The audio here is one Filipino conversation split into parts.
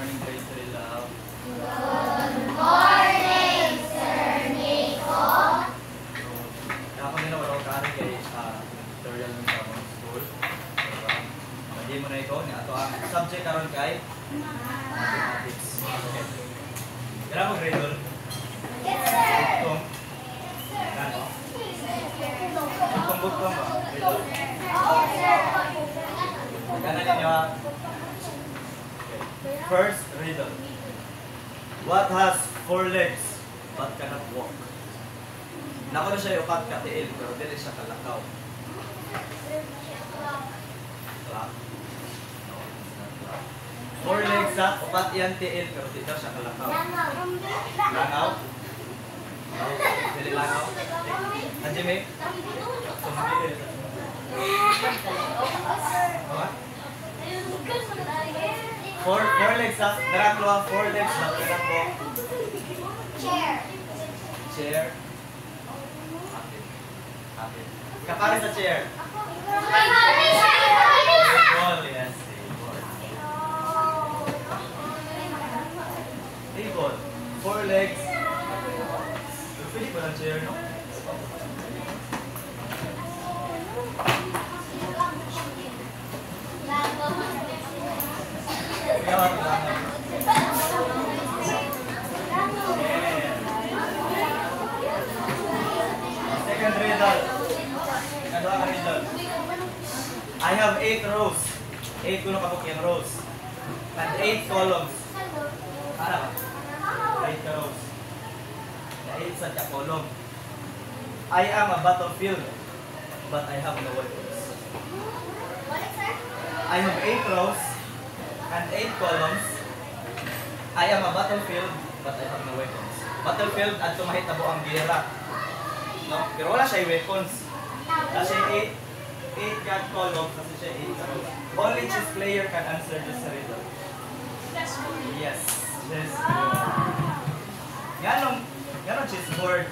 morning, grade 3 love. Good morning, Sir Nico. Kaya ako nila wala ko kari kay tutorial ng sa mga school. Hindi mo na ito. Ito ang subject karon kay mathematics. Okay. Kaya mo grade 1? Yes, sir. Butong. Ano? Butong ba? Grade 1? Oh, sir. Magkana ninyo ha? First riddle. What has 4 legs but cannot walk? Nako na siya yung kat katiil pero dili siya kalakaw. Clock. No, it's not clock. 4 legs ha, upat yan tiil pero di daw siya kalakaw. Langaw? No, dili langaw. Najime? Sumagili. What? 4 legs ha, daraklo 4 legs but cannot walk. Chair. Chair. Kapit. Kapare sa chair. Table, yes, table. Table. 4 legs. Pwede ba ng chair, no? Yawan lang. Second riddle. Kadua riddle. I have 8 rows. 8 kuno kabuk yung rows. And 8 columns. Para ba? 8 rows. Na 8 sa ka column. I am a battlefield, but I have no weapons. I have 8 rows and 8 columns. I am a battlefield, but I have no weapons. Battlefield at tumahitabo ang gera. No? Pero wala siya weapons. Wala siya 8 guard columns kasi siya 8 rows. Only chess player can answer this riddle. Yes, chessboard. Ganong chessboard.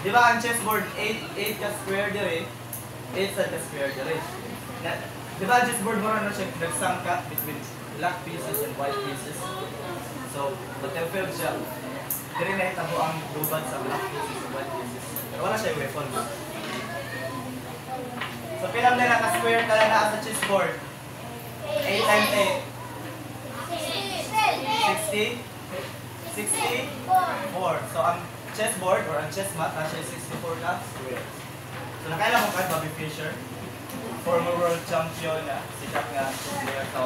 Di ba ang chessboard 8 ka square dire, 8 sa ka square dire. Di ba ang chessboard mo na siya nagsangka between black pieces and white pieces. So, battlefield siya. Dire na hitabo ang lubad sa black pieces and white pieces. Pero wala siya weapon. So, pilang na naka-square ka na sa chessboard? 8 times 8. 60? 64. So, ang chessboard or ang chess mat, nasa 64 ka square. So, nakailan mo ka, Bobby Fischer? Former world champion na sikat nga player sa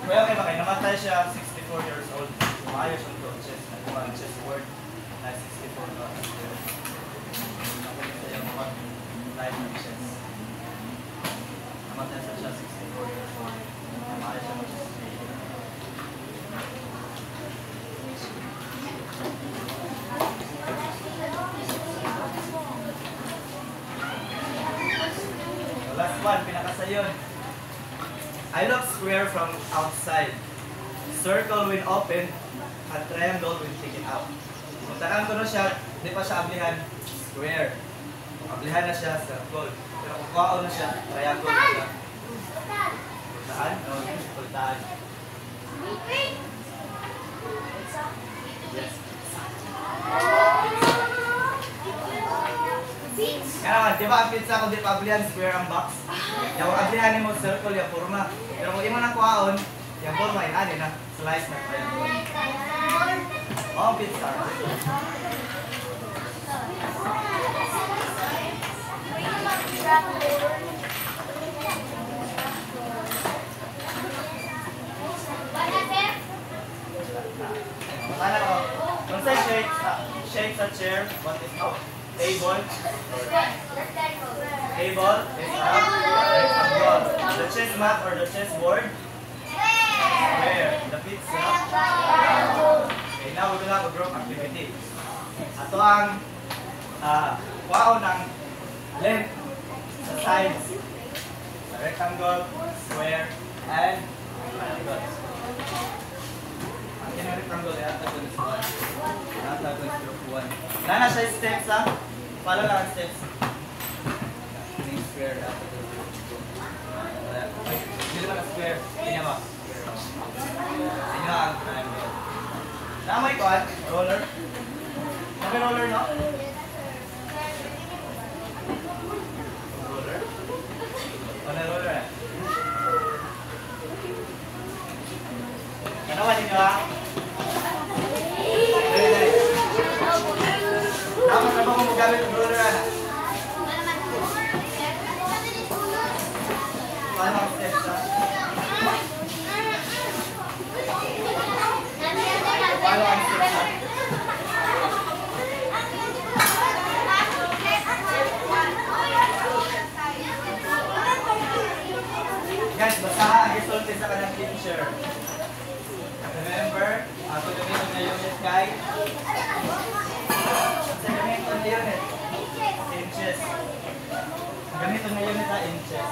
Kuya kayo ba kayo, namatay siya 64 years old. Maayos yung to chess. Nagkuha ang chessboard na 64 ka square. Nakulit sa yung mga live ng chess. Namatay siya 64 years old. Maayos siya mag-chess. Last one, pinakasayon. I look square from outside. Circle when open, and triangle when taken out. Kung tanang ko na siya, di pa siya ablihan square. Kung ablihan na siya, circle. Pero kung kao na siya, triangle na siya. Kultaan? No, kultaan. Yes. Kaya naman, di ba ang pizza kung di pa ablihan square ang box? Yung ablihan mo circle, yung forma. Pero kung imo na kuhaon, yung forma, ani na, slice na triangle. Oh, pizza. Ano ko? Kung sa shake sa chair, what is out? Table. Table is a rectangle. The chess mat or the chessboard? Square. The pizza? Okay, now we will have a group activity. Ito ang kuhaon ng length sa sides. Sa rectangle, square, and triangle. Ang rectangle ay ata dun sa 1. Ata dun sa 1. Nana siya steps ha? Follow lang ang steps. Square ata dun sa 2. Dito lang square. Tingnan mo. Nawa ninyo ha? Dali. Dapat na ba kung magamit ang ruler na? Paano ang steps ha? Paano ang steps ha? Guys, basahan ang result sa kanyang teacher. Remember, ako gamitin na unit guys. Sa gamitin na unit, inches. Gamitin na unit na inches.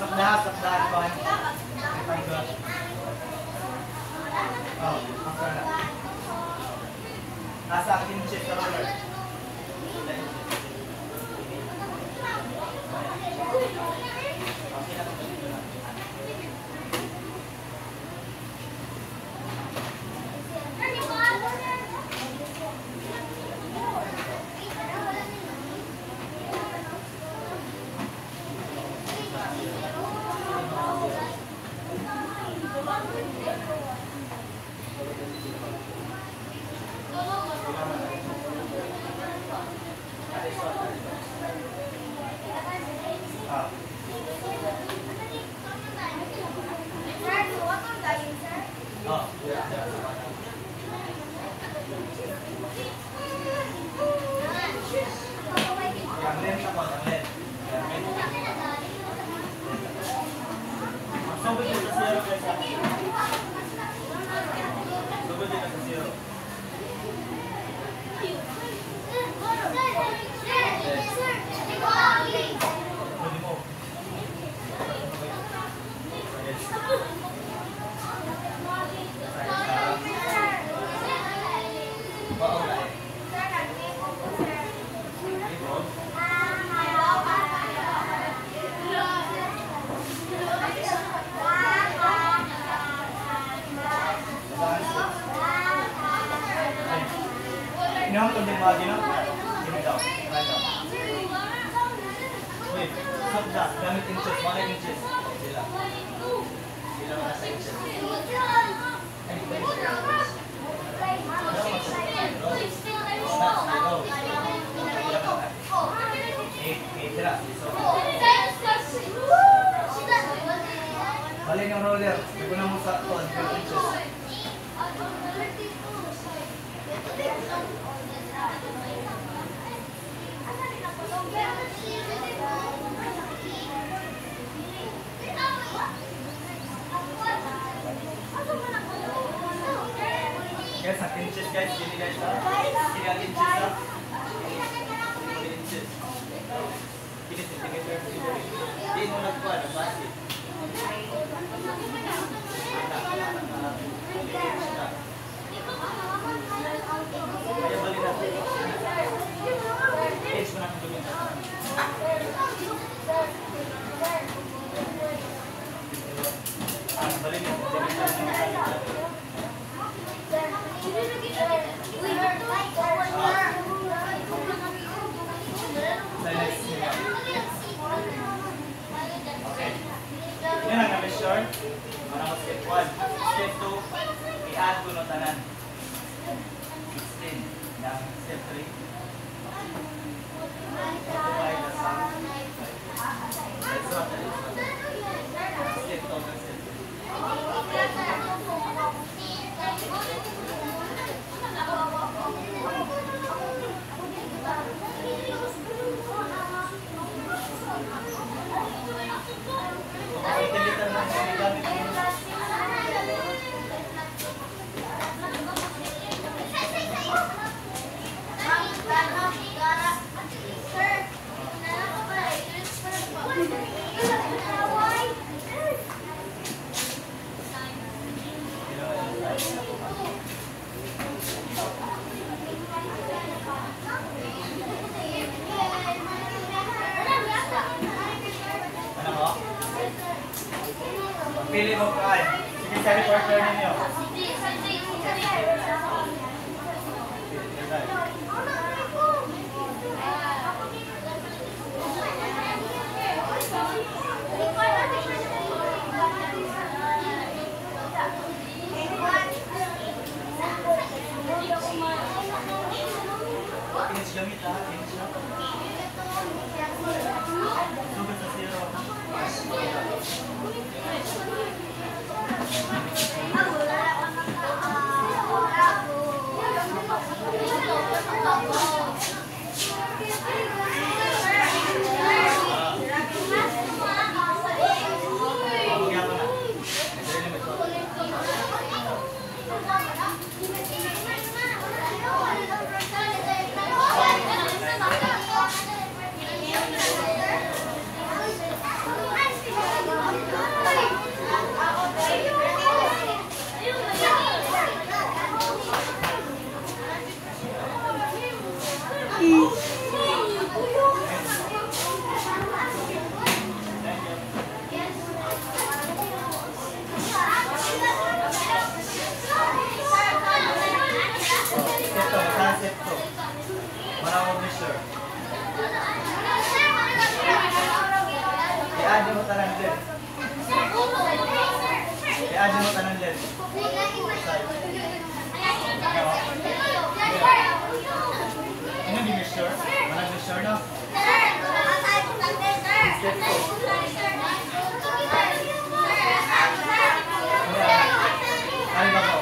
Sakdahan ko. Rectangle. Oh, after na. Nasa inches sa ruler. Ini ang kunding mga gino? Gino daw. Right daw. Wait. Stop that. Gamit inches. Mga inches. Sila. Sila mga sa inches. Ay, ito yung balik yung roller. Ikunan mo sa 12 inches. Guys, ang inches guys, gini guys ha. Gini ang inches ha. Gini inches. Gini centimeter. Gini mo nagkuha, nagbasi. Kaya balik natin. Inch mo na kung gawin. Balik natin. Okay. Yun ang na-measure. Para mo step 1. Step 2, i-add ko no tanan. 16. Yang step 3. Divide the sum. Let's start. Step 2 and step 3. Pili mo ka. Sige, sa reporter ninyo. I-add mo tanang dyan. I-add mo tanang dyan. Ano di measure? Walang measure, no? Step 2. Ano ba ko?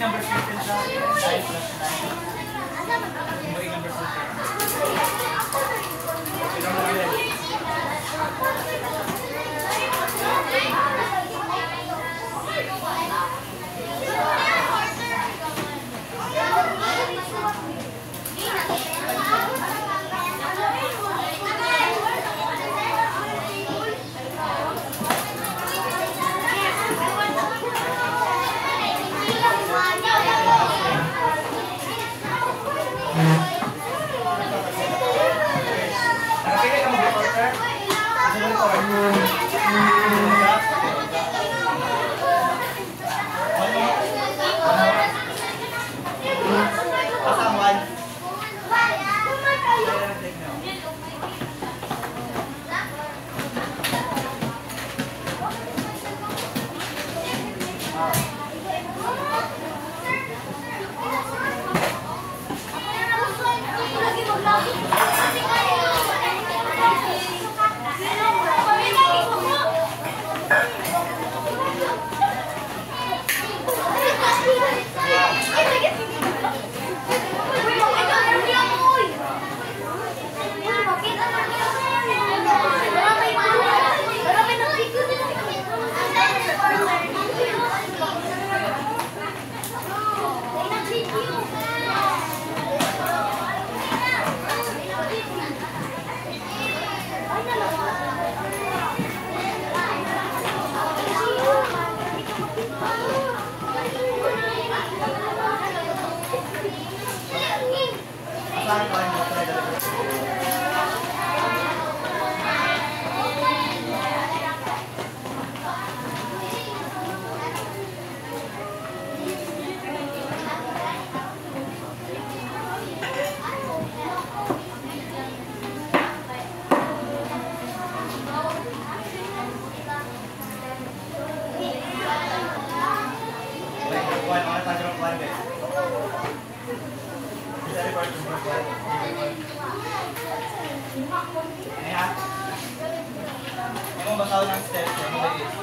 Number 15 siya, 9 plus 9. Yung number nakapili ka mag-reporter? Kasi Kung basaw ng steps, ano ba is?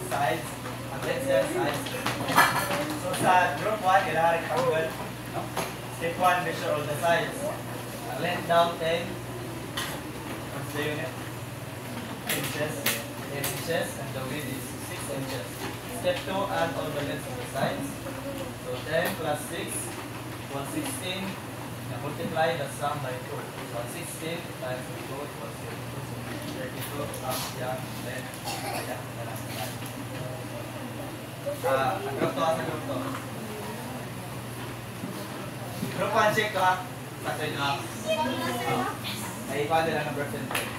Sides, ang length yan, sides. So sa group 1, kailangan rectangle. No? Step 1, measure all the sides. Ang length down 10. What's the unit? Inches. 10 inches, and the width is 6 inches. Step 2, add all the lengths of the sides. So 10 plus 6 equals 16. And multiply the sum by 2. So 16 times 2 equals 32. Up, yan, length, yan, group to, sa group to. Group 1, check to ha. Sakto nyo ha. Ay, ipa nila ng percentage.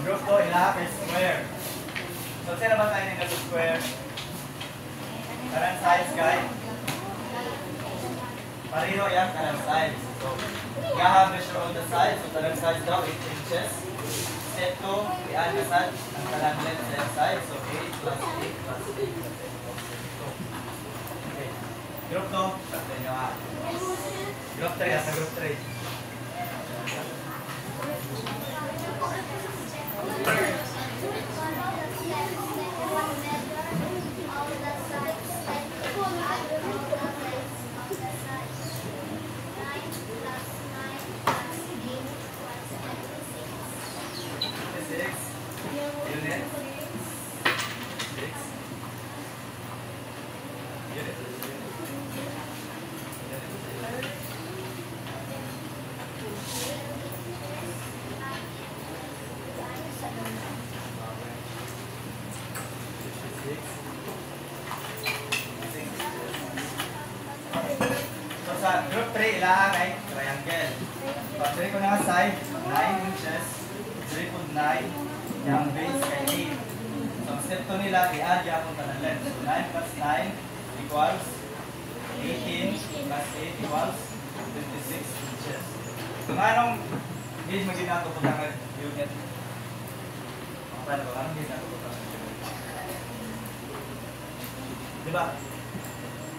Group to, ilahap is square. So, sino ba tayo ng square? Karang size, guys. Pareho yan, karang size. So, gaha measure on the side. So, talang side daw, 8 inches. Step 2, i-add na side ang talang length sa side. So, 8 plus 8 plus 8 plus 8. Okay. Group 2, sabi nyo ha. Group 3, sa group 3. So sa group 3, ilahan ay triangle. So, ang ko na side, 9 inches, 3.9, yung base kay 8. So, ang step 2 nila, i-add yung akong tanang length. So, 9 plus 9 equals 18 plus 8 equals 26 inches. So, nga anong gauge mo ginagawa po ng unit? Paano ba? Anong gauge natin po ng unit? Diba?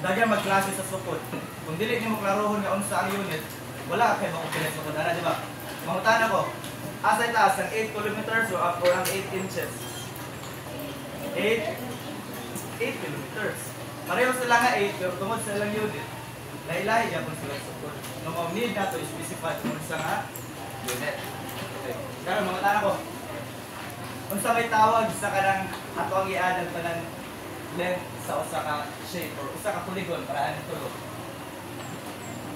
Dagyan magklase sa sukod. Kung dili niyo maklarohon nga unsa ang unit, wala kay makupilit sukod ana, di ba? Mangutan ako. Asa itaas ang 8 kilometers or ang 8 inches? 8 kilometers. Pareho sila nga 8 pero tungod sa ilang unit. Lahi-lahi gyapon sila sukod. No mo need na to specify kung unsa nga unit. Okay. Karon mangutan ako. Unsa may tawag sa kanang ato ang i-add ang tanan length sa usa ka shape or usa ka polygon para ano tulo.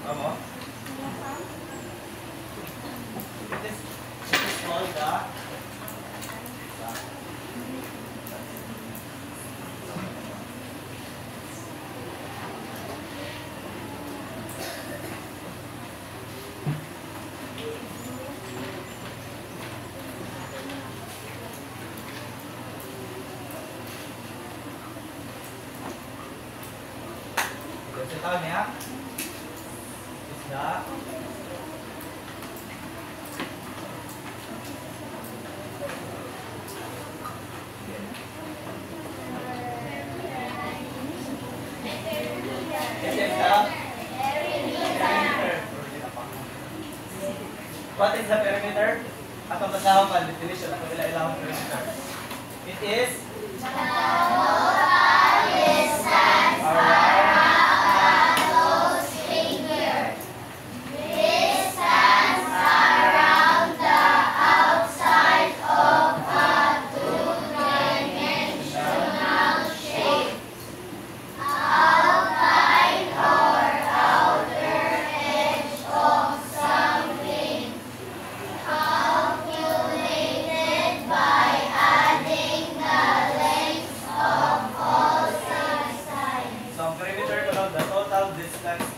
Amo? It is called the Sa tao niya isda What is the perimeter? Atong basahon pa definition ato ila-ilahon perimeter. It is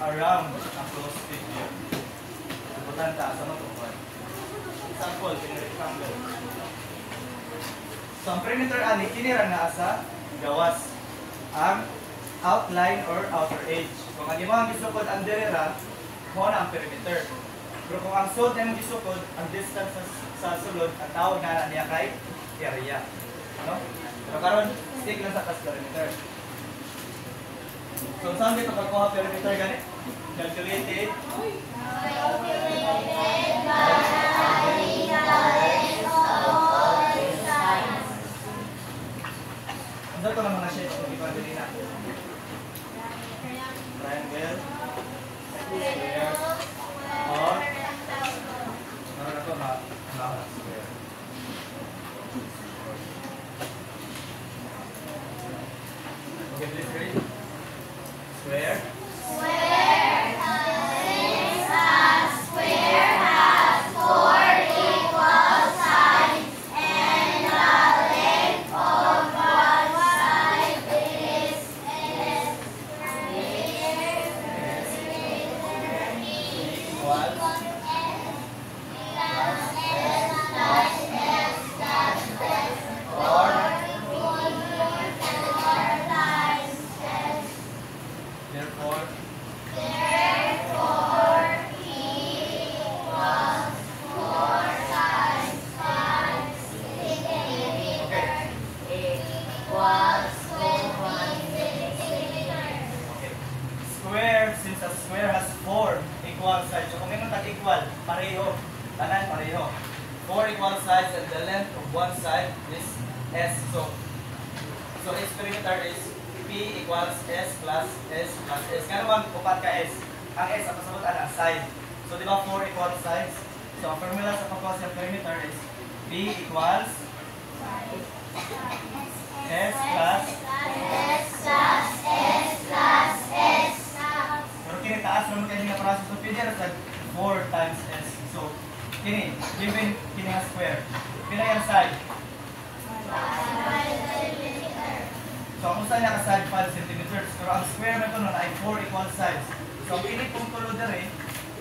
around ang closed figure. Ibutan ta sa mga kuwan. Example, rectangle. So ang perimeter ani kini ra naa sa gawas ang outline or outer edge. Kung ang imong gisukod ang direra, mo na ang perimeter. Pero kung ang sud imong gisukod, ang distance sa sulod, ang tawag na niya kay area. No? Pero karon stick lang sa perimeter. So saan dito pagkuha perimeter gani? Calculated by adding the length of all sides. Ano ito naman na shape kung ipagdali na? Triangle, square, or ano na ito na square. Okay, please read. Square. sides and the length of one side is S. So its perimeter is P equals S plus S plus S. Kaya naman upat ka S. Ang S ang kasagutan ang side. So di ba 4 equal sides? So ang formula sa pagkakasya perimeter is P equals S plus pero kini taas naman kayo nga process of pwede sa 4 times S. So kini given kini nga square. Pila yung side? So kung saan niya ka side 5 cm. Pero ang square na ito nun ay 4 equal sides. So ang kini kung tulo dere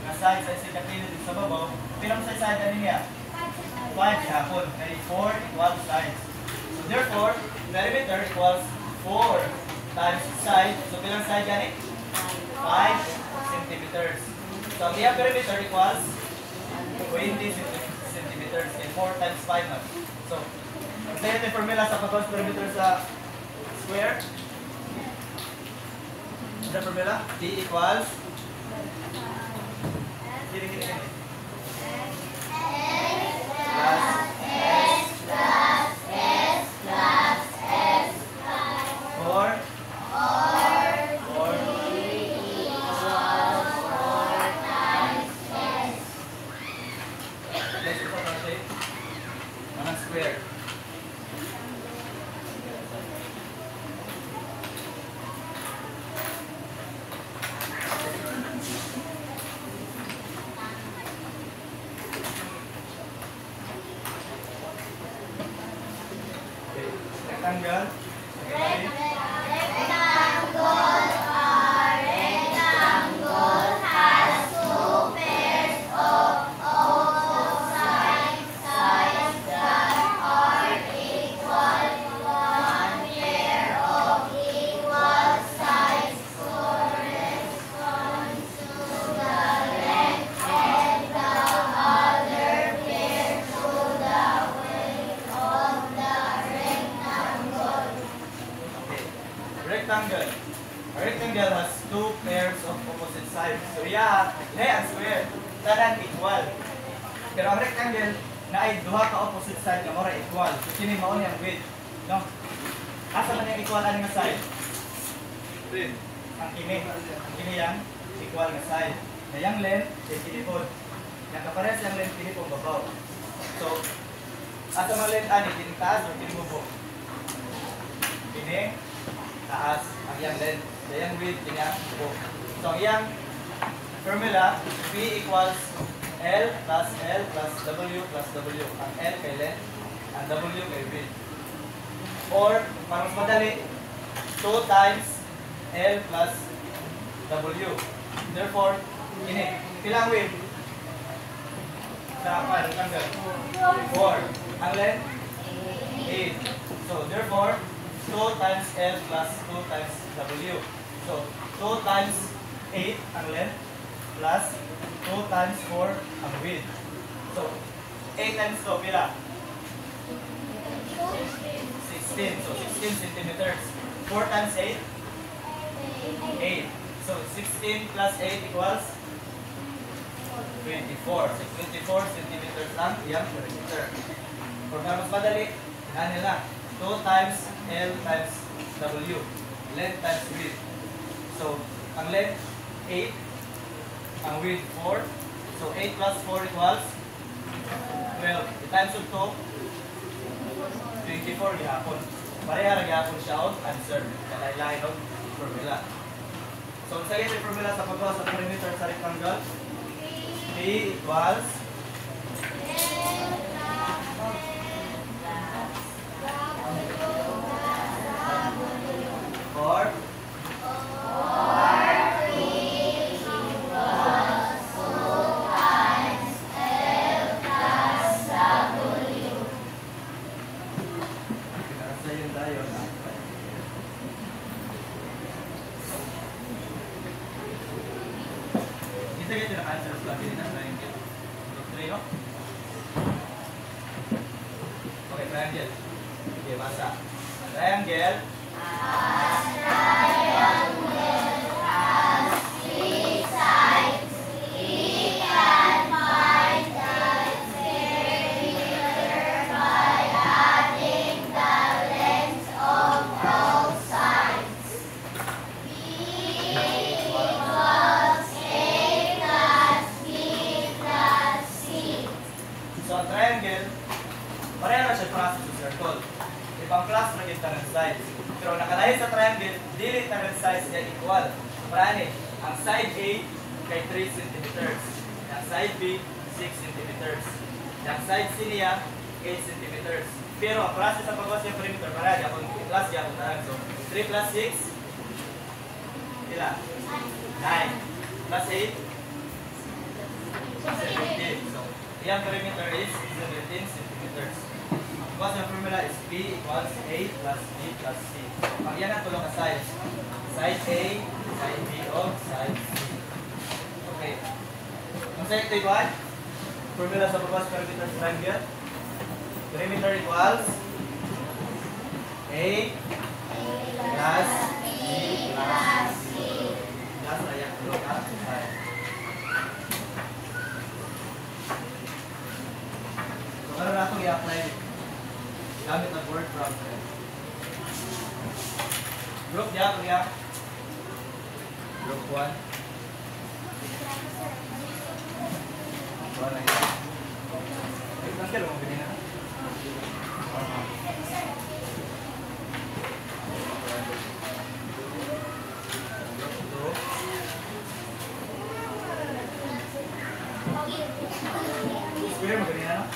nga side sa isa kapilid sa babaw, pilang sa side ani niya? 5 ihapon kay 4 equal sides. So therefore, perimeter equals 4 times side. So bilang side gani? 5 centimeters. So ang iyang perimeter equals 20 centimeters. Kay 4 times 5 na. So, ang sayo yung formula sa pagkakas perimeter sa square. Ano yung formula? D equals kini. Square. Rectangle. Rectangle. A rectangle has two pairs of opposite sides. So yeah, and square, tanan equal. Pero ang rectangle na ay duha ka opposite side nga mora equal. So kini mao niyang width, no? Asa man yang equal ani nga side? Ang kini yang equal nga side. Na yang length is kini pod. Yang kapares yang length kini pod babaw. So asa man length ani kini taas o kini bubog? Kini taas ang yang length, yang width niya po. So ang yang formula P equals L plus W plus W. Ang L kay length, ang W kay width. Or para mas madali, 2 times L plus W. Therefore, ini pilang width? Sa rectangle 4. Ang length 8. So therefore 2 times L plus 2 times W. So, 2 times 8 ang length plus 2 times 4 ang width. So, 8 times 2, pila? 16. So, 16 centimeters. 4 times 8? 8. So, 16 plus 8 equals 24. So, 24 centimeters lang iyang perimeter. Kung mas madali, ano lang? 2 times L times W. Length times width. So, ang length 8, ang width 4. So, 8 plus 4 equals 12. Times of 2, 24 gihapon. Pareha na gihapon siya on answer. Kalay-lain ng formula. So, sa yung formula sa paggawa sa perimeter sa rectangle, P equals or kita answers lagi na triangle. No? Okay, triangle. Okay, basa. Triangle. pareha na siya process sa circle. Ibang class na kita ng size. Pero nakalayo sa triangle, dili na ng size niya equal. Parani, ang side A kay 3 cm. Ang side B, 6 cm. Ang side C niya, 8 cm. Pero ang process sa pagwas yung perimeter, parani, akong class niya akong tarang. So, 3 plus 6, ila? 9. Plus 8, 17. So, yung perimeter is 17 cm. Because the formula is P equals A plus B plus C. Pag yan ang tulong ka side. Side A, side B, o side C. Okay. Kung sa'yo ito igual, formula sa pagkas perimeter triangle. Perimeter equals A plus B plus C. Plus ayak tulong ka side. So, ano na itong i-apply gamit ang word problem. Group niya, kuya. Group 1. 1 na yun. Ang kilo mo ganyan na? Group 2. Square mo ganyan na?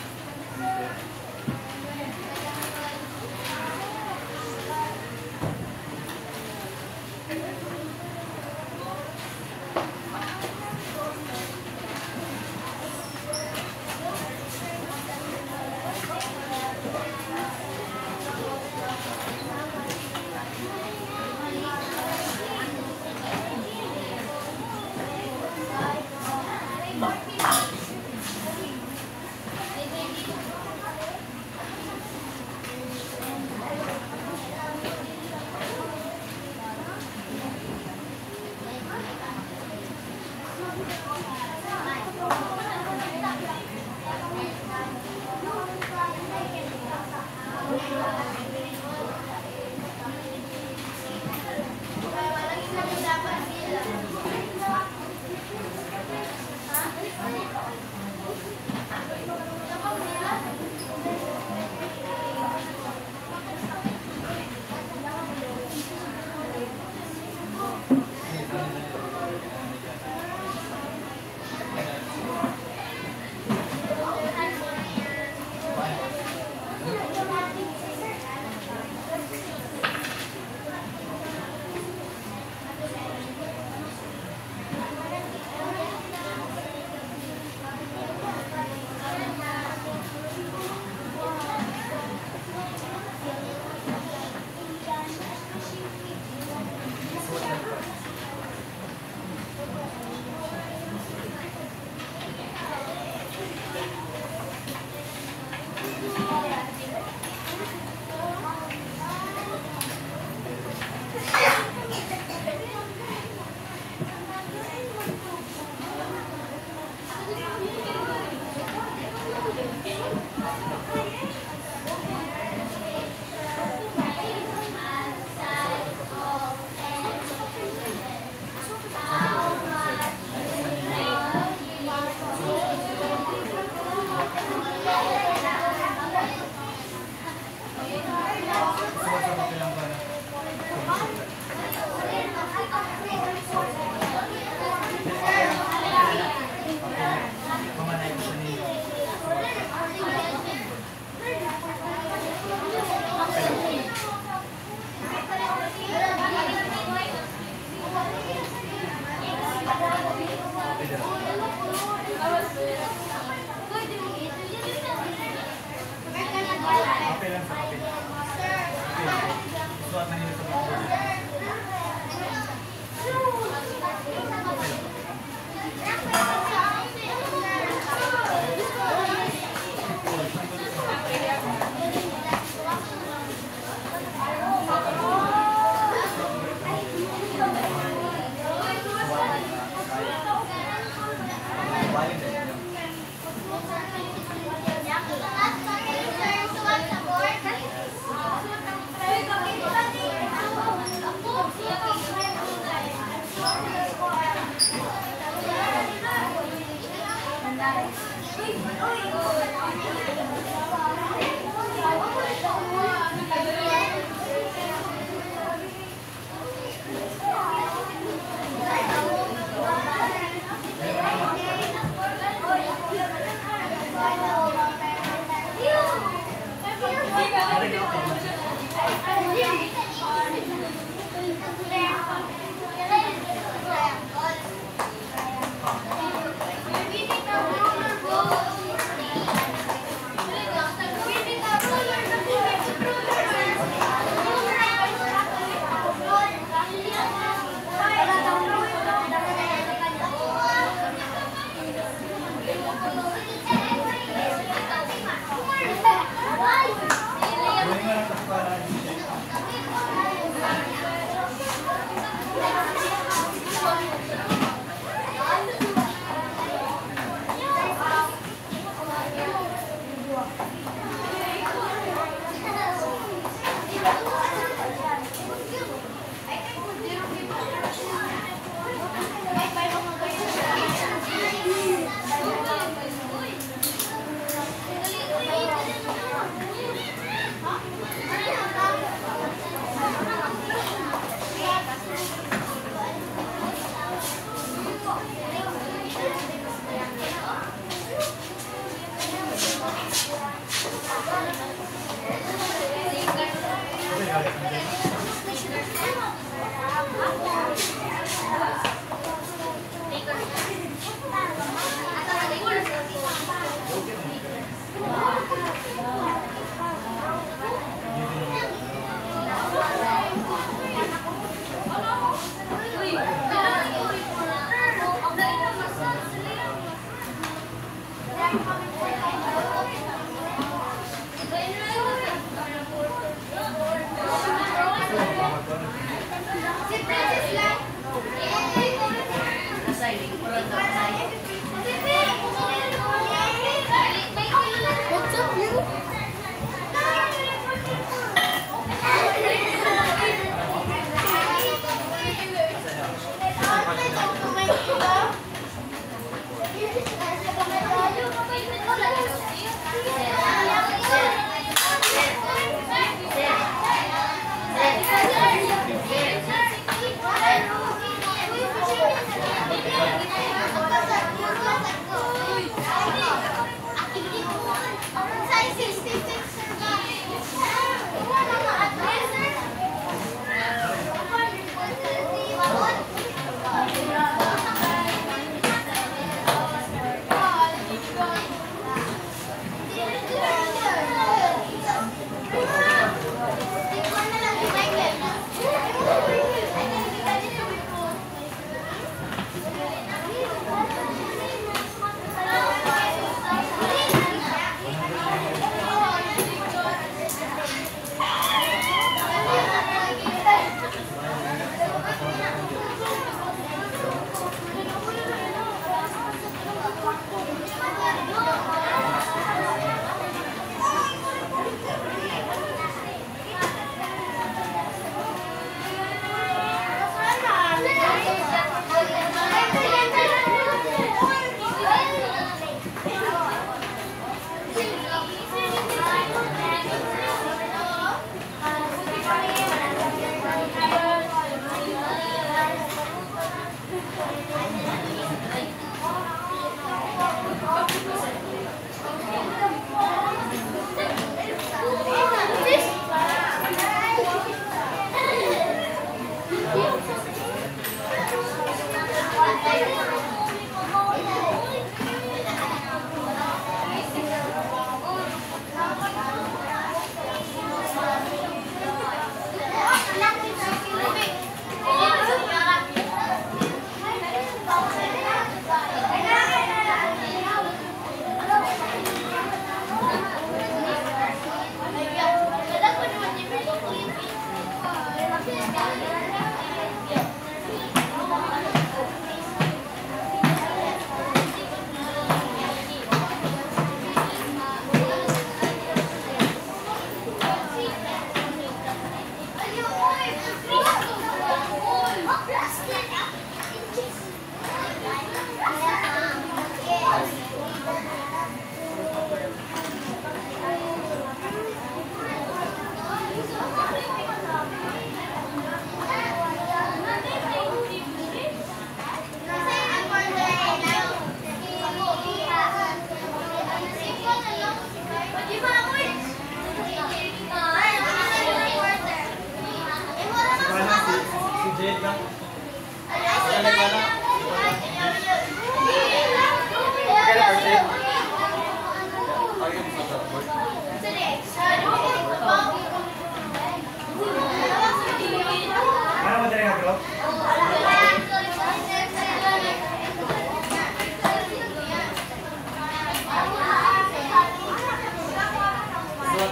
What's up, you?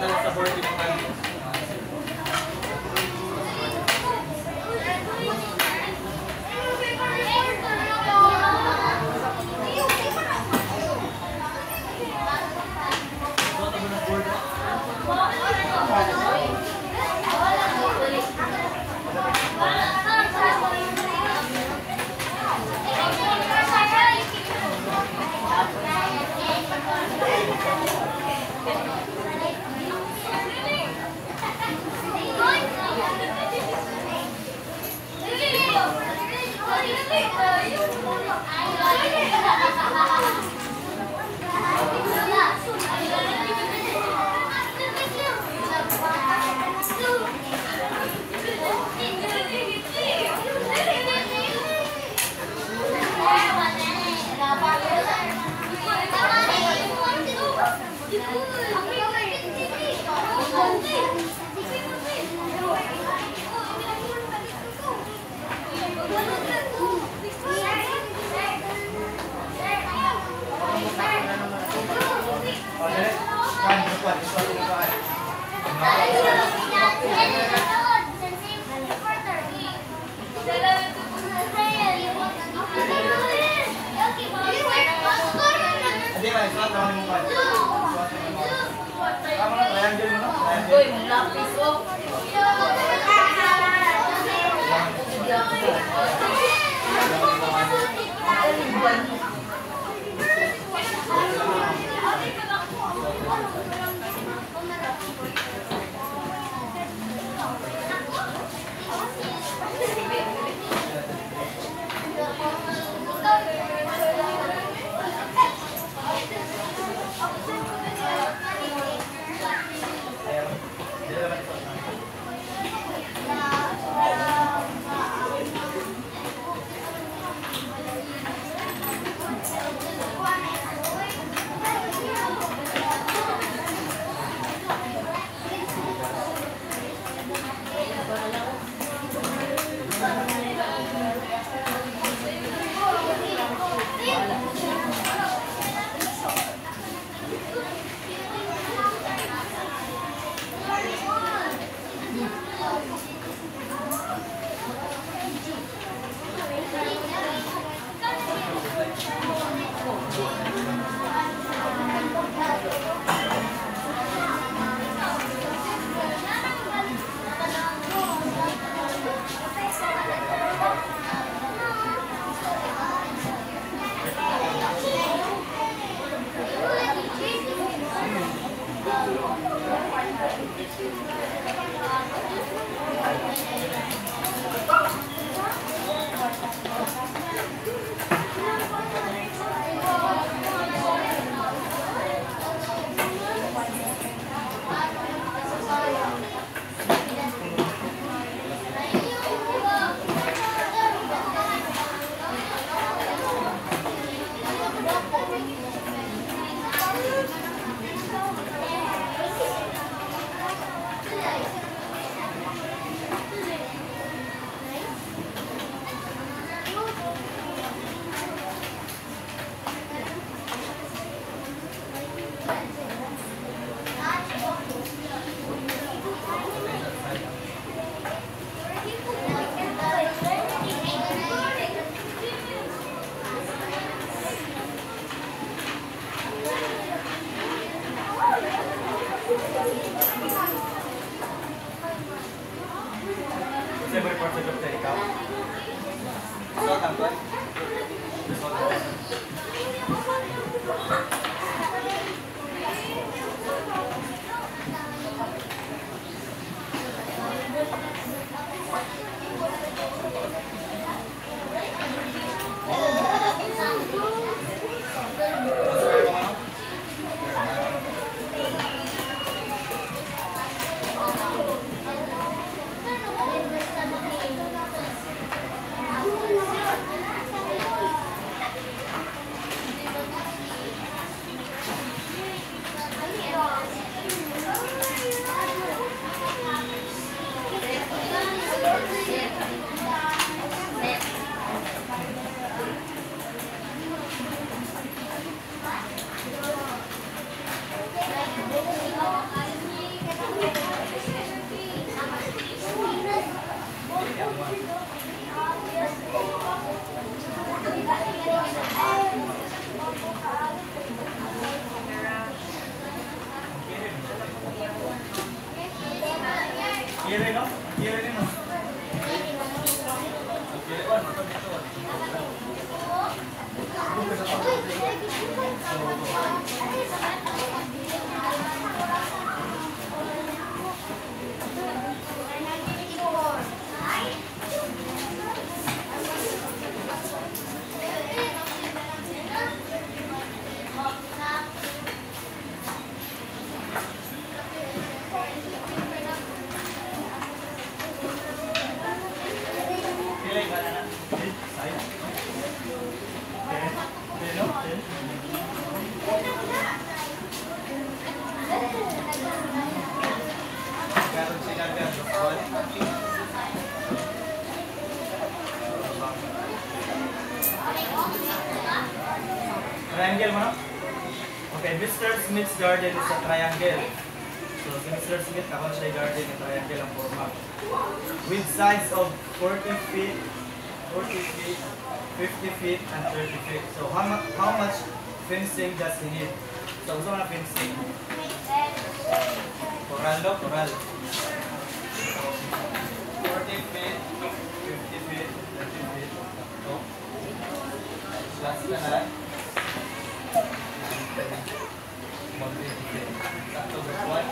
lang sa board yung time. Hindi ba, isulat naman yung mukha. Tama na, triangle mo na. Uy, may lapis ko. Siyempre, part of the ikaw. Isulat ang to. Kiri, no? Kiri, no? Kiri, on. Ito, dito, on. Kiri, mana na? Kiri, sayang. Kiri, kiri, no? Kiri. Karon siya gagawin. Triangle mo, no? Okay, Mr. Smith's garden is a triangle. So, si Mr. Smith, ako siya garden ng triangle ang forma. With sides of 40 feet, 50 feet, and 30 feet. So, how much fencing does he need? So, gusto mo na fencing? Coral, no? Coral. So, 40 feet, 50 feet, 30 feet. So, last na na. Sakto, group 1.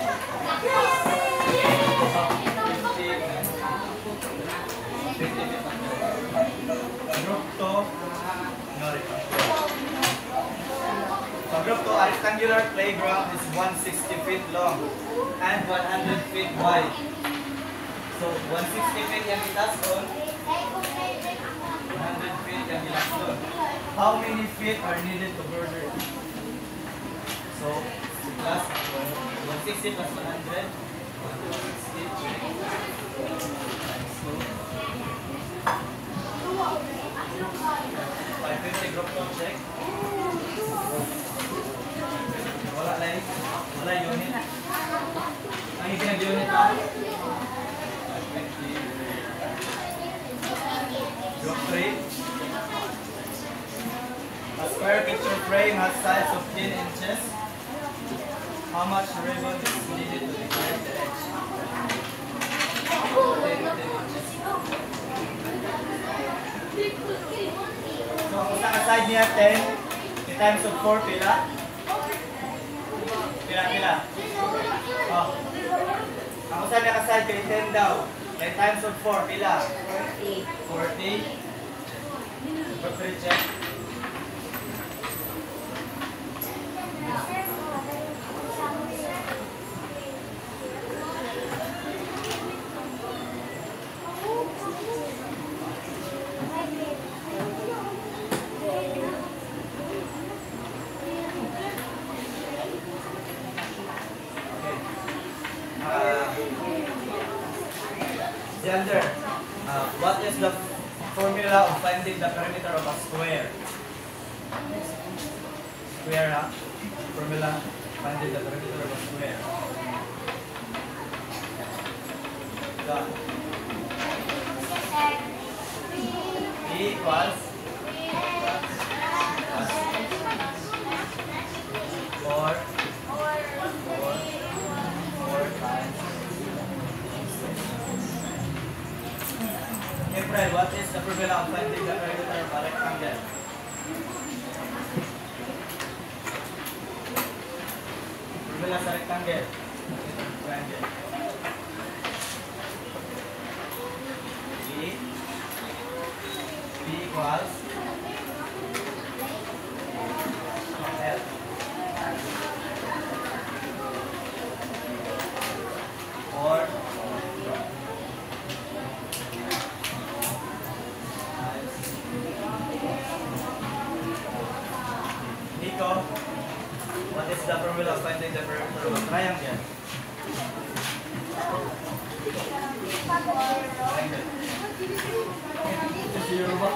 Group 2, so group 2, a rectangular playground is 160 feet long and 100 feet wide. So 160 feet yung itas doon, 100 feet yung itas doon. How many feet are needed to border it? So plus 160 plus 100, 160 times 2. 550 group 2 check. Wala lang. Wala unit. Ang ikinag unit na. 550. Group 3. A square picture frame has sides of 10 inches. How much ribbon is needed to decorate the edge? 10 inches. So, kung sa side niya 10, in times of 4, pila? Pila? Oh. Kung saan niya ka-side, pila 10 daw. In times of 4, pila? 40. 40. Group 3 check. Gender. What is the formula of finding the perimeter of a square? Square, ha? Formula finding the perimeter of a square. Done. E equals 4 times. April, what is the formula of finding the perimeter of a rectangle? Formula sa rectangle. Triangle. P equals L. Or Nico, what is the formula of finding the perimeter of a triangle? Triangle. Ito si Yoruba.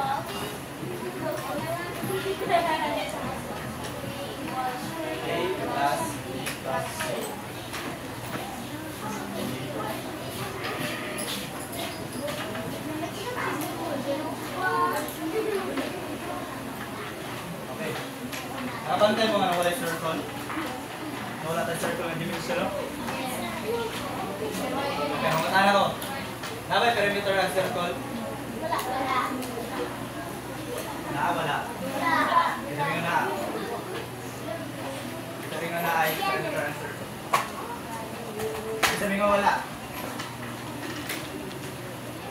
A plus B plus C. Okay. Nakabantay mo nga wala yung circle? Wala tayong circle ng dimension, no? Okay, mga tana ko. perimeter ang circle? Wala. Wala. Sabi nga na. Sabi nga na ay perimeter ang circle. Sabi nga wala.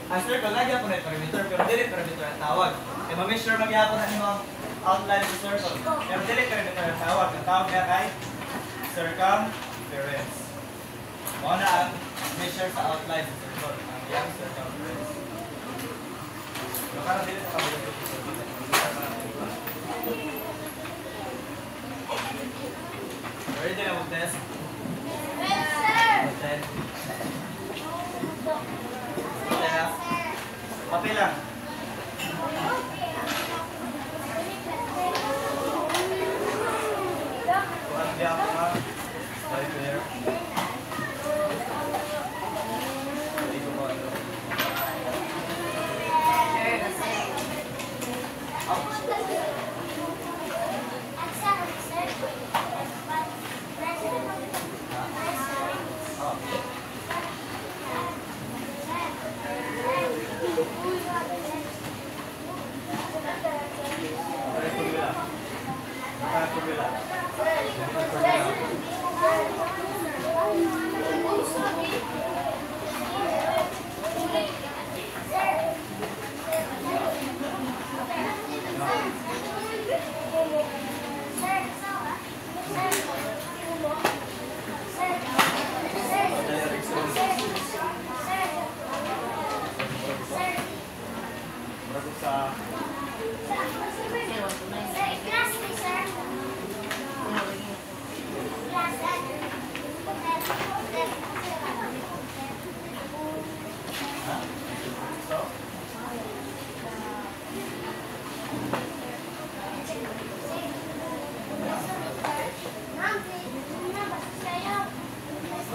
Ang circle, lagi ako na perimeter, pero dili perimeter ang tawag. Kaya ma-measure magyapon na yung outline sa circle. Pero dili perimeter ang tawag. Ang tawag niya kay circumference. Muna ang measure sa outline sa circle. Ang iyang circumference. So, karang dili sa kabulang ito. Ready na mag-test? Yes, sir. Mag-test. Kaya, papel lang. Kung ano diyan ako right there. Hindi ko ba ano.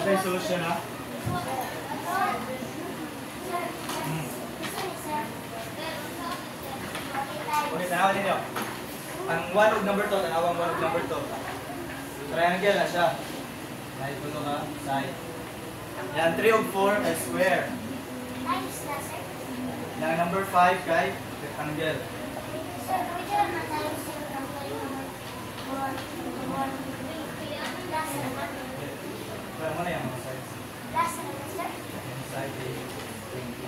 May solution na? Okay, tanawan ninyo. Ang 1 og number 2, tanawang 1 og number 2. Triangle na siya. May puno ka, side. Yan, 3 og 4 ay square. Yan, number 5 kay rectangle. Kaya mo na yung mga sides. Yung side ay 20.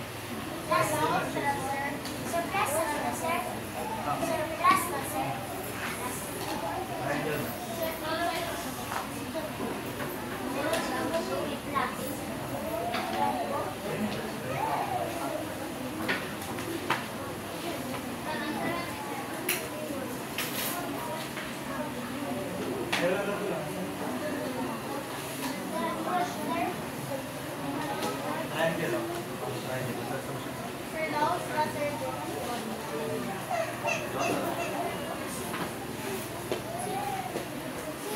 Triangle. Triangle.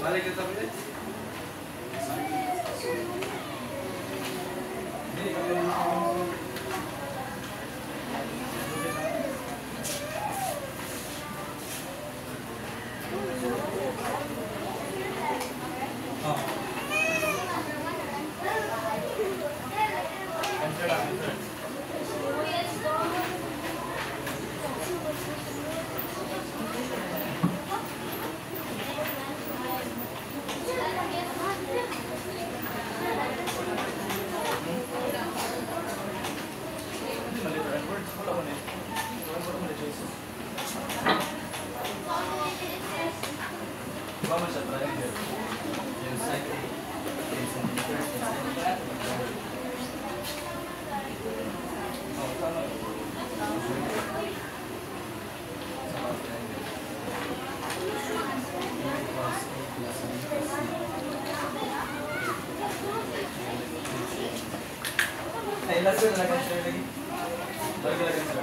Balik kita ulit. Answer lang, answer. Hindi malito ang words. Wala ko na eh. Wala mo na Jesus. Ba man siya triangle? Yung side A. Yung centimeters. Oh, tama. Ay, last one na lang sir lagi. Lagi lagi sir.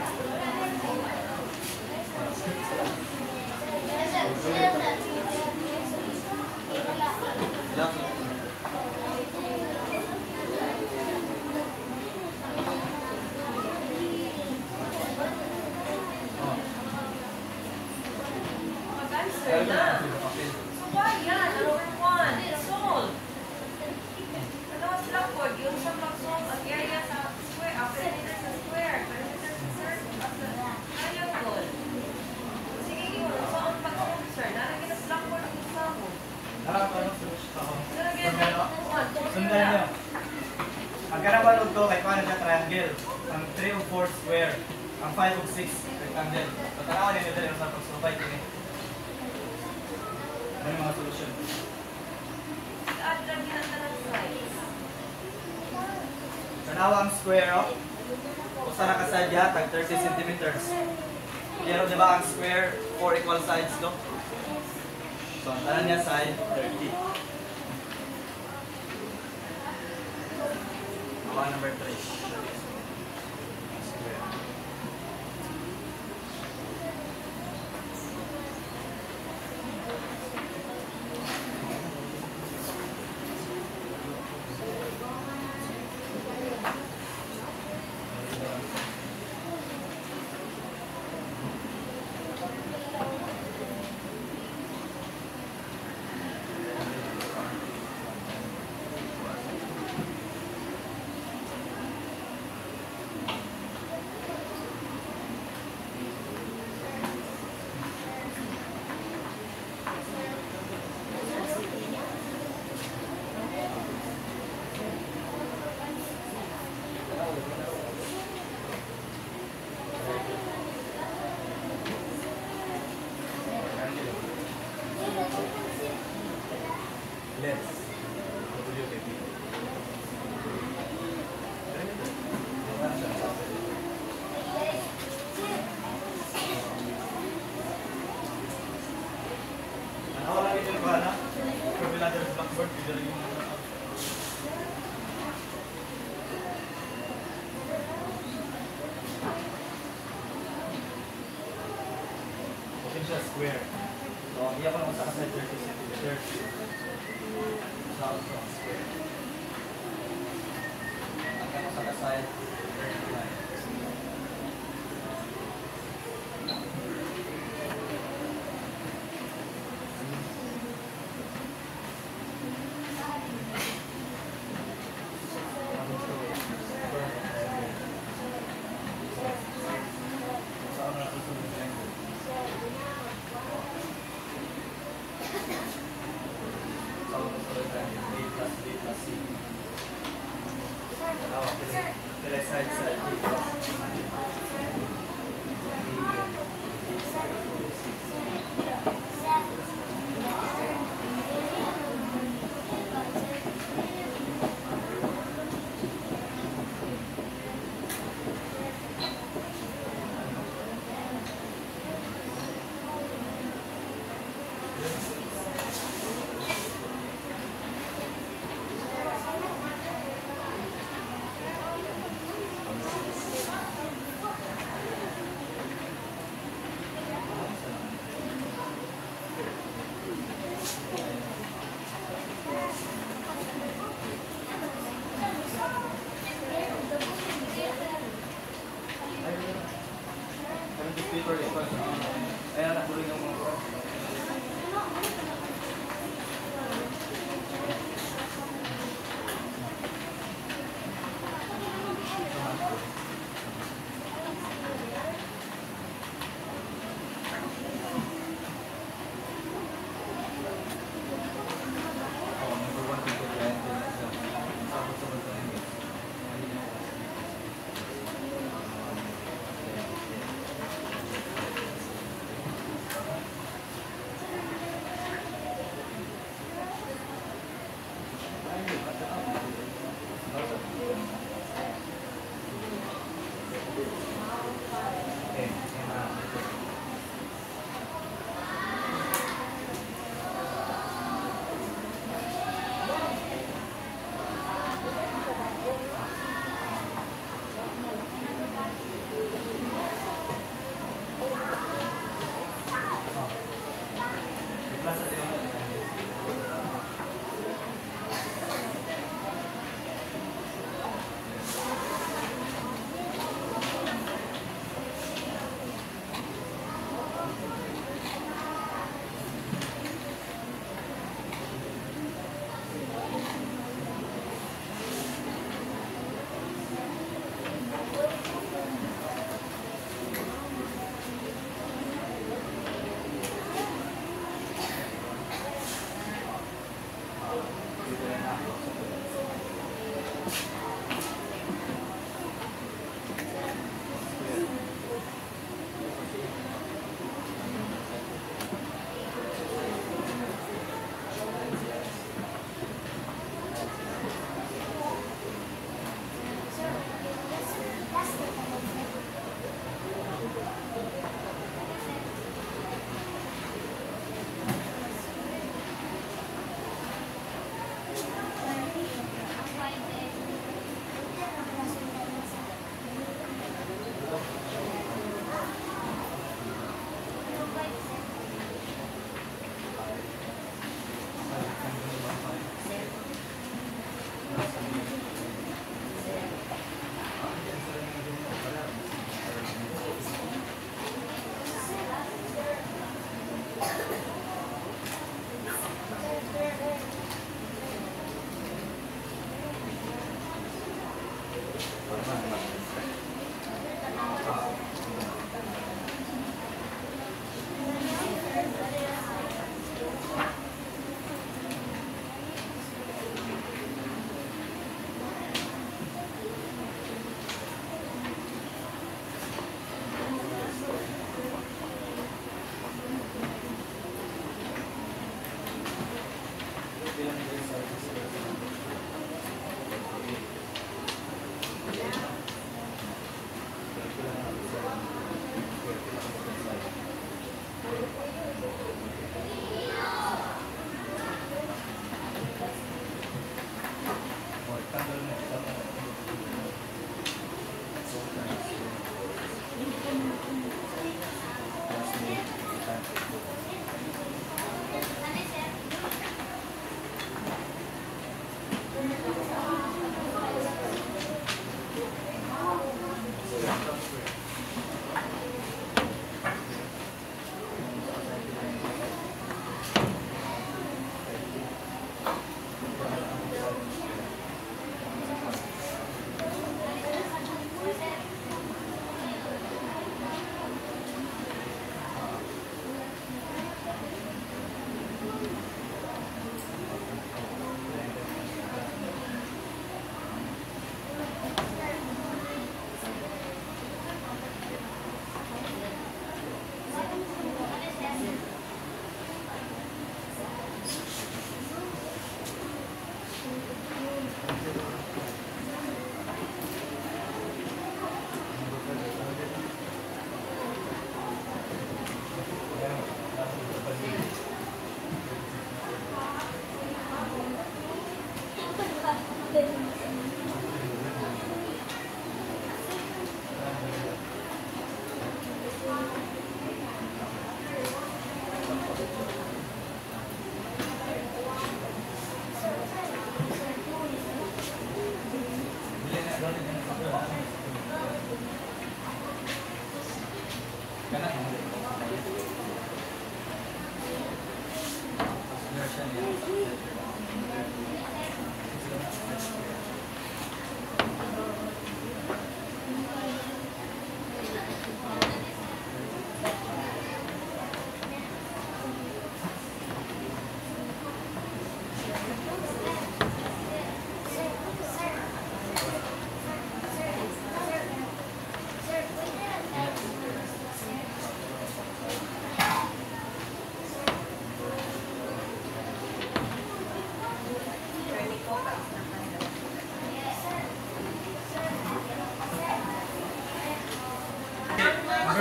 Last one. Blackboard, yung sa mag-solve at area sa square, after sa square. kanaban ito, kay paano siya triangle. Ang 3 of 4 square. Ang 5 of 6 rectangle. So, tanawan nyo nila yung sa pag-survive ini. Ano yung mga solusyon? Tanawa ang square, oh. Kung saan nakasadya, tag 30 centimeters. Pero diba ang square, 4 equal sides, no? So, ang tanan niya side, 30. Awa number 3. Square. Lens. WKP. Ano lang ito yung bahala? Profilader blackboard, video rin yung potential square. So, iya ko naman sa kasay 30 cm. South from square. Ang kano sa kasay 39. Ayan, nakuloy ng mga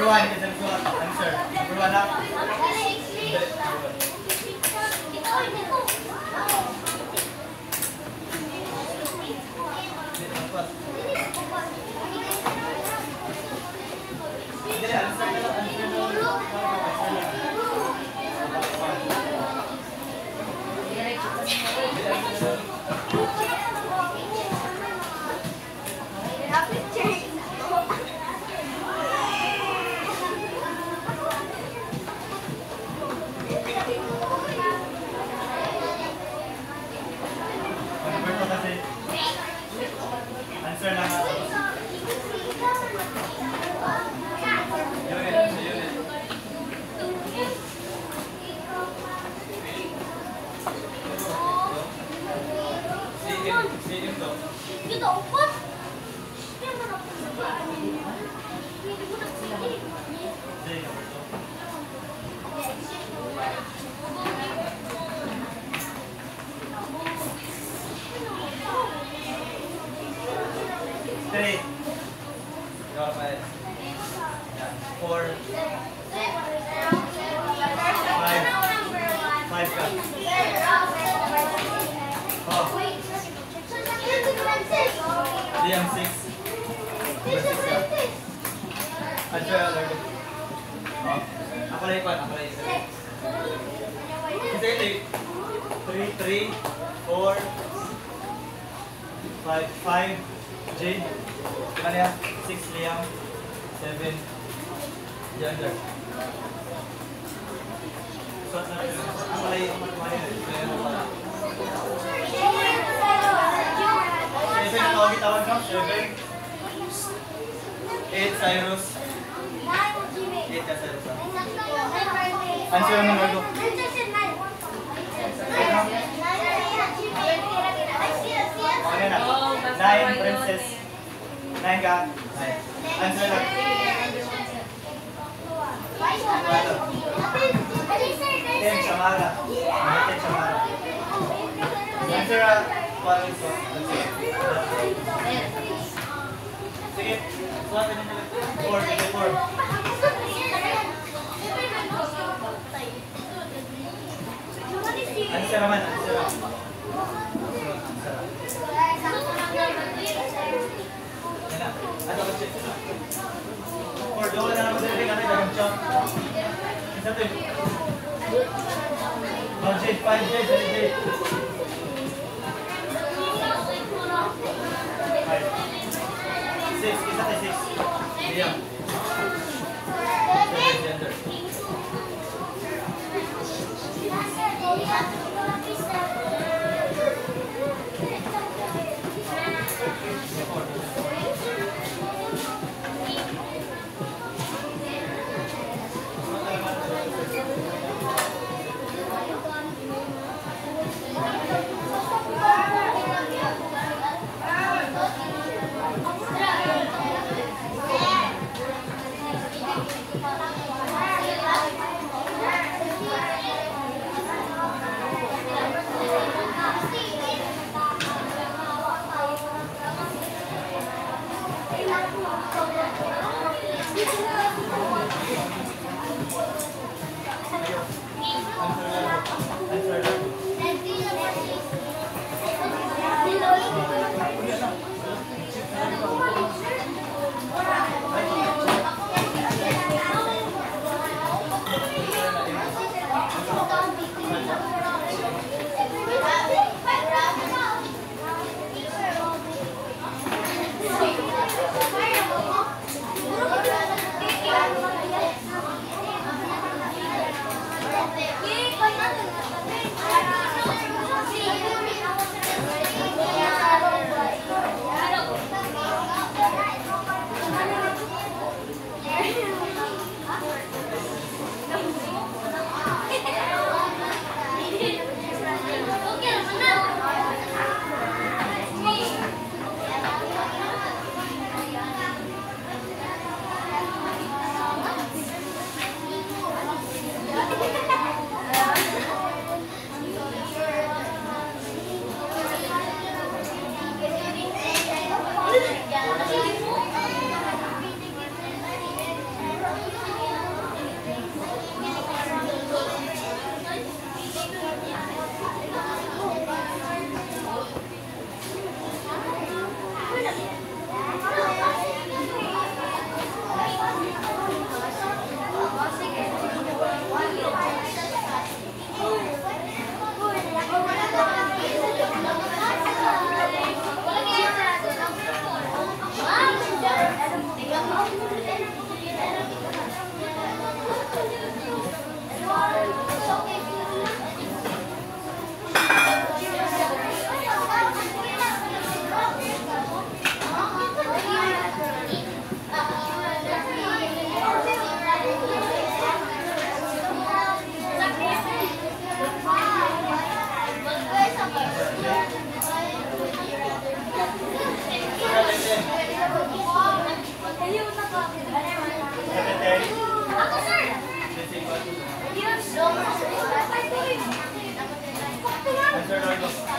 1, isa sa answer. Number 1 na. Dili, answer na lang. Answer na nga. Unit. Sige to. Kita upat. Sige, number 2. 3. Go, 5. 4. 5 ka. Oh, Liam 6. Number 6 ka. Answer na lang. Oh, ako lang ikon. Sige, 3, 4, 5, J. Ano yan? 6, Liam. 7, Gender. So, ako lang ikon. 7 na tawag ka? 7. 8, Cyrus. 8 ka, Cyrus. Answer naman bago. Okay na. 9, Princess. 9 ka? 9. Answer lang. 10, Samara. 10, Samara. Answer lang. Sige. Suwate nyo nila. 4. Answer naman. Ano ba check? Or doon na naman dali natin ang jump. Isa to. Oh, J, 5, J. 6, isa tayo 6. Liam. 7, Gender. Ako, sir. This equal to Yes. answer Lord. Basta,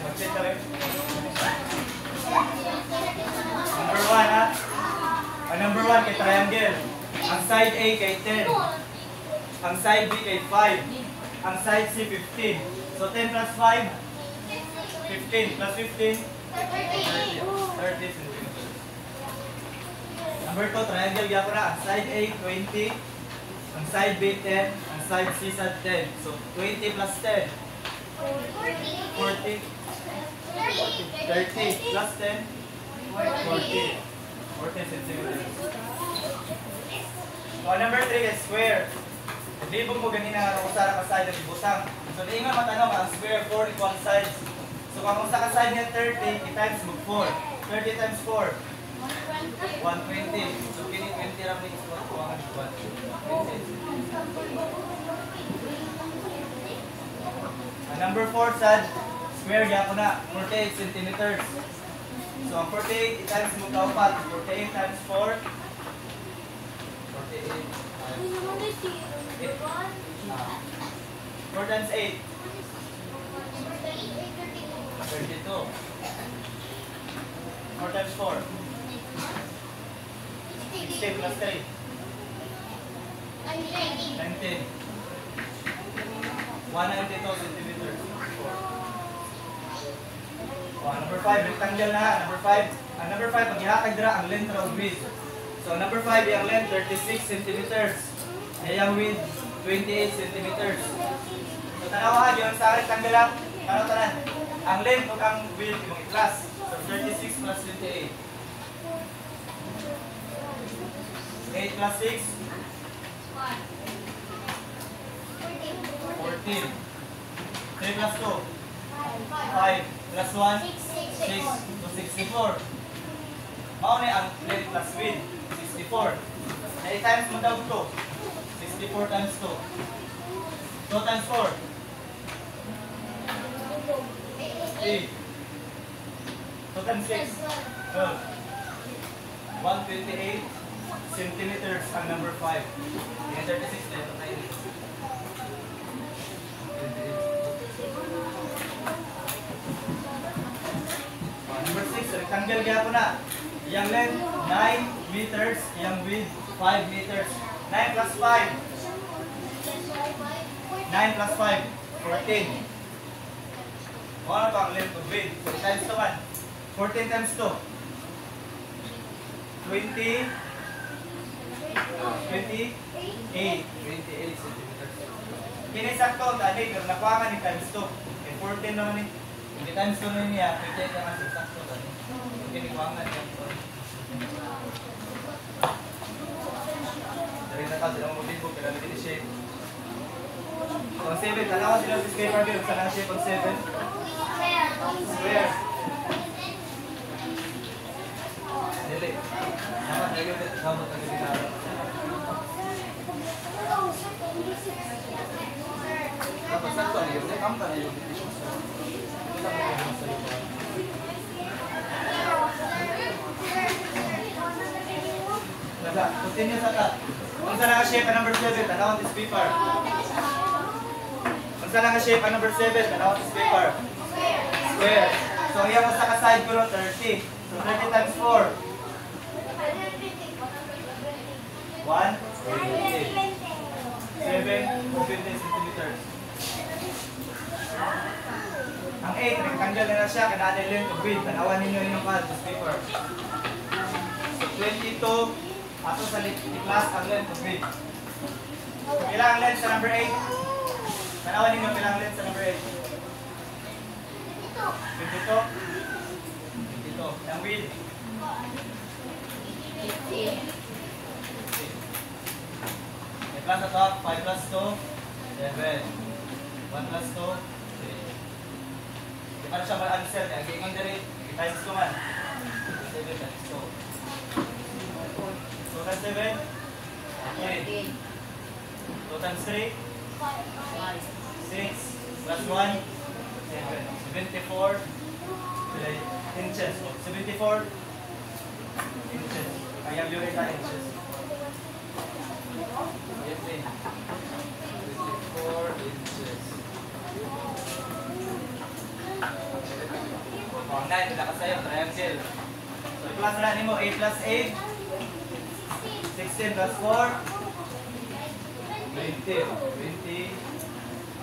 mag-check ka lang. Mag-check ka rin. Number 1 ha. Ang number 1 kay triangle. Ang side A kay 10. Ang side B kay 5. Ang side C 15. So 10 plus 5, 15 plus 15, 30 centimeters. Number 2, triangle gyapon na. Ang side A 20. Ang side B 10. Ang side C sad 10. So 20 plus 10, 40. 30 plus 10, 40. 40 centimeters. So, number 3 is square. Libog mo ganina nga kung saan ka side ng ibutang. So, di nga matanong ang square 4 equal sides. So, kung sa ka side niya 30, i-times mo 4. 30 times 4, 120. So, kini 20 lang ni square ko ang 120. Ang number 4 sad, square gyapon na 48 centimeters. So ang 48 times mo kaupat, 48 times 4, 48 4 times 8, 32. 4 times 4, 16 plus 3, 19. 192 centimeters. Number 5, rectangle na. Number 5. Ang number 5, maghihakag dira ang length of width. So, number 5, yung length, 36 centimeters. Yung width, 28 centimeters. So, tanawahan yung sa rectangle lang. Tanan. Ang length o ang width, yung i-class. So, 36 plus 28. 8 plus 6, 14. 3 plus 2, 5 plus 1, 6. So 64. Mauna ang length plus width, 64. Na i-times mo daw 2. 64 times 2. 2 times 4. 8. 2 times 6. 12. 128 centimeters ang number 5. Yung 36 na ito tayo. Number 6, rectangle gyapon na. Yang length 9 meters, yang width 5 meters. 9 plus 5. 9 plus 5, 14. Ano pa ang length of width? So times to 1. 14 times 2. 28 centimeters. Kini sakto tadi pero nakuha ka ni times 2. Eh 14 naman ni. Hindi times 2 na niya, 28 naman si sakto tadi. Kini kuha nga niya. Dari na ka sila mo dito pero hindi shape. Ang 7, tanawa sila sa paper bill sa nang shape ang 7. Square. Dili. unit. Dapat na unit. Dapat na unit. Dapat sakto na unit. Kamta na unit. Continue sa ta. Kung saan naka-shape ang number 7, tanawang this paper. Kung saan naka-shape ang number 7, tanawang this paper. Square. So, iyan mo sa ka-side ko 30. So, 30 times 4. 1, 7, 20 centimeters. Ang 8, rectangle na siya, kailangan length of width. Tanawan ninyo yung pad, this paper. So, 22, ato sa class ang length of width. Kailangan length sa number 8. Tanawan ninyo kailangan length sa number 8. 22. 22. Ang width. 50. May plus na to, 5 plus 2, 7. 1 plus 2, 3. Di pa na siya mag-answer, kaya gingon na rin, times 2 man. 7 times 2. 2 times 7, 3. 2 times 3, 6. Plus 1, 7. 74 inches. 74 inches. Kaya yung ita inches. 74 inches. Oh, 9. Wala ka sa'yo. Triangle. So, i-plus na mo. 8 plus 8. 16 plus 4. 20. 20.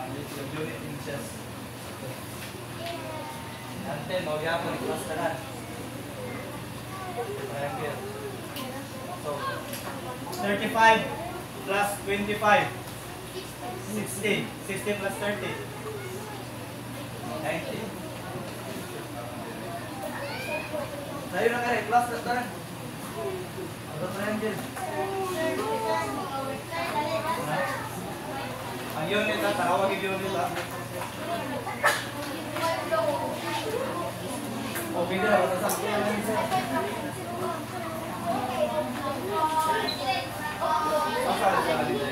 Ang unit inches. Nanti, magyapon. I-plus na lang. Triangle. So, 35 plus 25. 60. 60 plus 30. 90. Sa'yo na ka rin. Plus na tanan. Ano triangle? Ang unit na. Tawag yung unit na. O, pwede na. Masasakto na lang isa. Masasakto siya ka dito.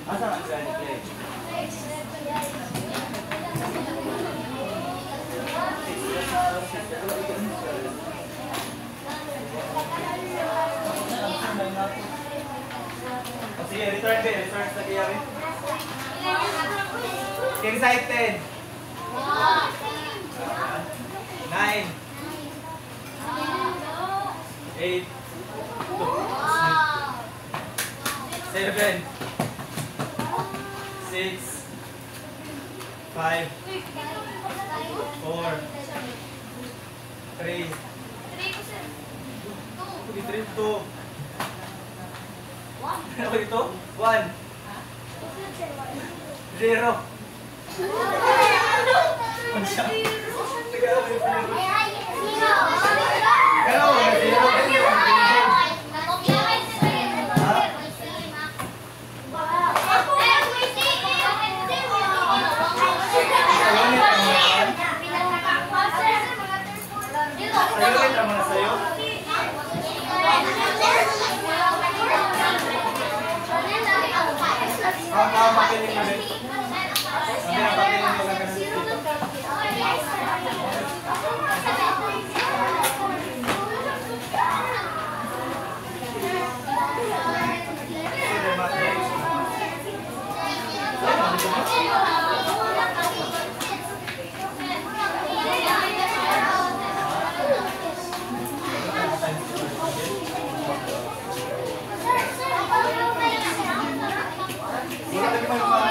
Asa ang siya ni Clay? Sige, return din. Return sa kiyari. King side 10. 9. 8. 7. 6. 5. 4. 3. 2. Ano ito? 1. 0. Ano siya? Wala lagi may mga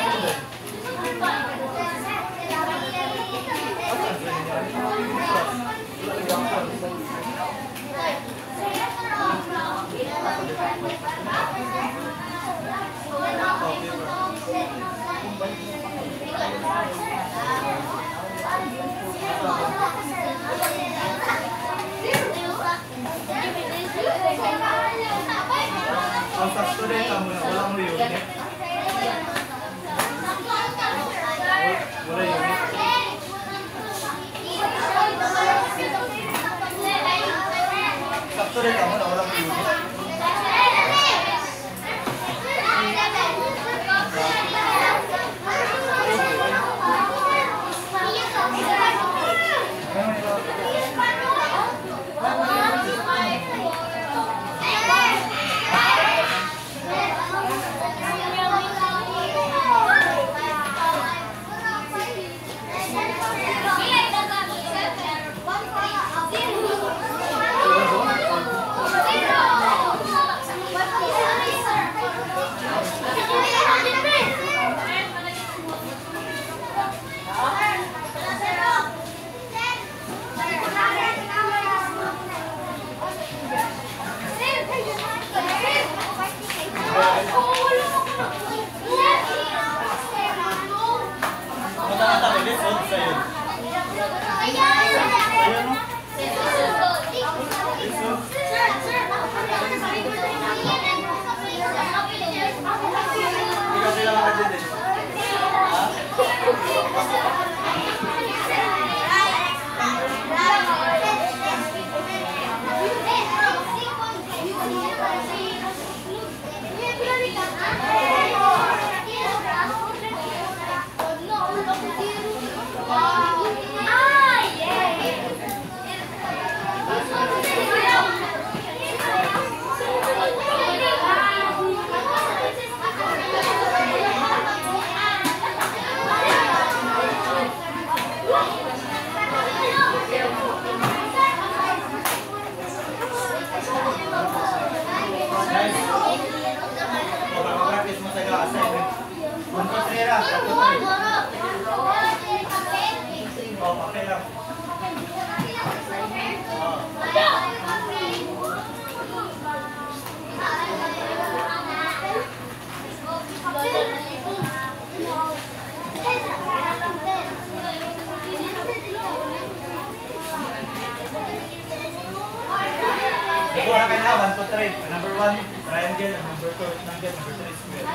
1 to 3. Number 1, triangle. Number 2, rectangle. Number 3, square.